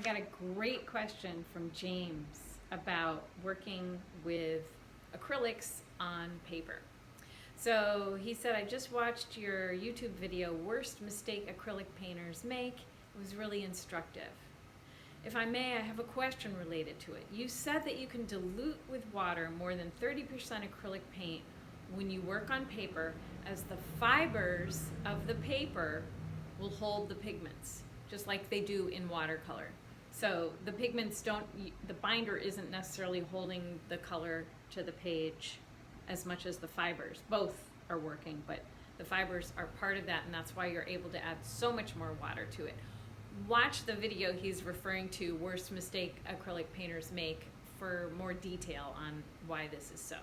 got a great question from James about working with acrylics on paper. So he said, I just watched your YouTube video, Worst Mistake Acrylic Painters Make. It was really instructive. If I may, I have a question related to it. You said that you can dilute with water more than 30% acrylic paint when you work on paper, as the fibers of the paper will hold the pigments, just like they do in watercolor. So the pigments don't, the binder isn't necessarily holding the color to the page as much as the fibers. Both are working, but the fibers are part of that, and that's why you're able to add so much more water to it. Watch the video he's referring to, Worst Mistake Acrylic Painters Make, for more detail on why this is so.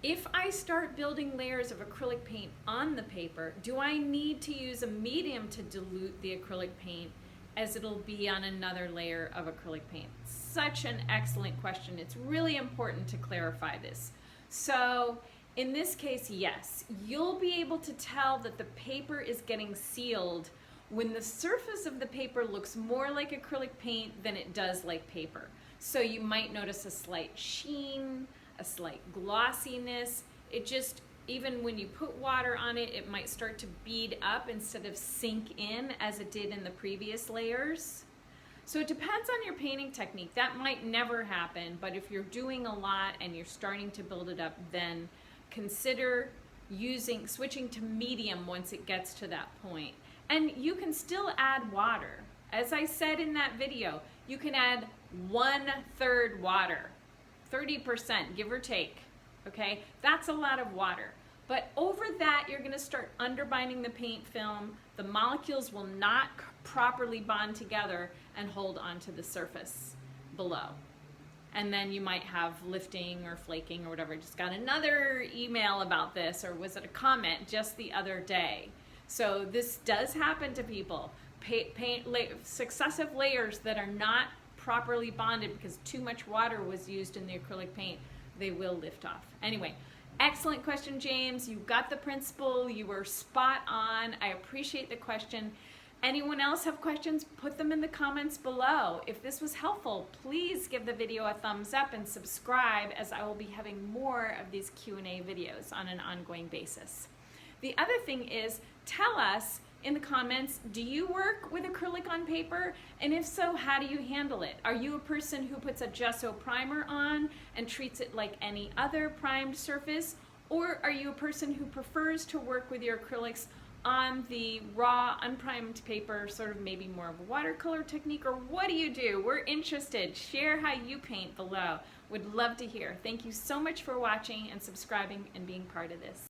If I start building layers of acrylic paint on the paper, do I need to use a medium to dilute the acrylic paint, as it'll be on another layer of acrylic paint? Such an excellent question. It's really important to clarify this. So in this case, yes, you'll be able to tell that the paper is getting sealed when the surface of the paper looks more like acrylic paint than it does like paper. So you might notice a slight sheen, a slight glossiness. It just, even when you put water on it, it might start to bead up instead of sink in as it did in the previous layers. So it depends on your painting technique. That might never happen, but if you're doing a lot and you're starting to build it up, then consider switching to medium once it gets to that point. And you can still add water. As I said in that video, you can add 1/3 water, 30%, give or take, okay? That's a lot of water. But over that, you're gonna start underbinding the paint film. The molecules will not properly bond together and hold onto the surface below. And then you might have lifting or flaking or whatever. Just got another email about this, or was it a comment just the other day? So this does happen to people. Successive layers that are not properly bonded because too much water was used in the acrylic paint, they will lift off. Anyway, excellent question, James. You got the principle. You were spot on. I appreciate the question. Anyone else have questions? Put them in the comments below. If this was helpful, please give the video a thumbs up and subscribe, as I will be having more of these Q&A videos on an ongoing basis. The other thing is, tell us in the comments, do you work with acrylic on paper? And if so, how do you handle it? Are you a person who puts a gesso primer on and treats it like any other primed surface? Or are you a person who prefers to work with your acrylics on the raw, unprimed paper, sort of maybe more of a watercolor technique? Or what do? We're interested. Share how you paint below. Would love to hear. Thank you so much for watching and subscribing and being part of this.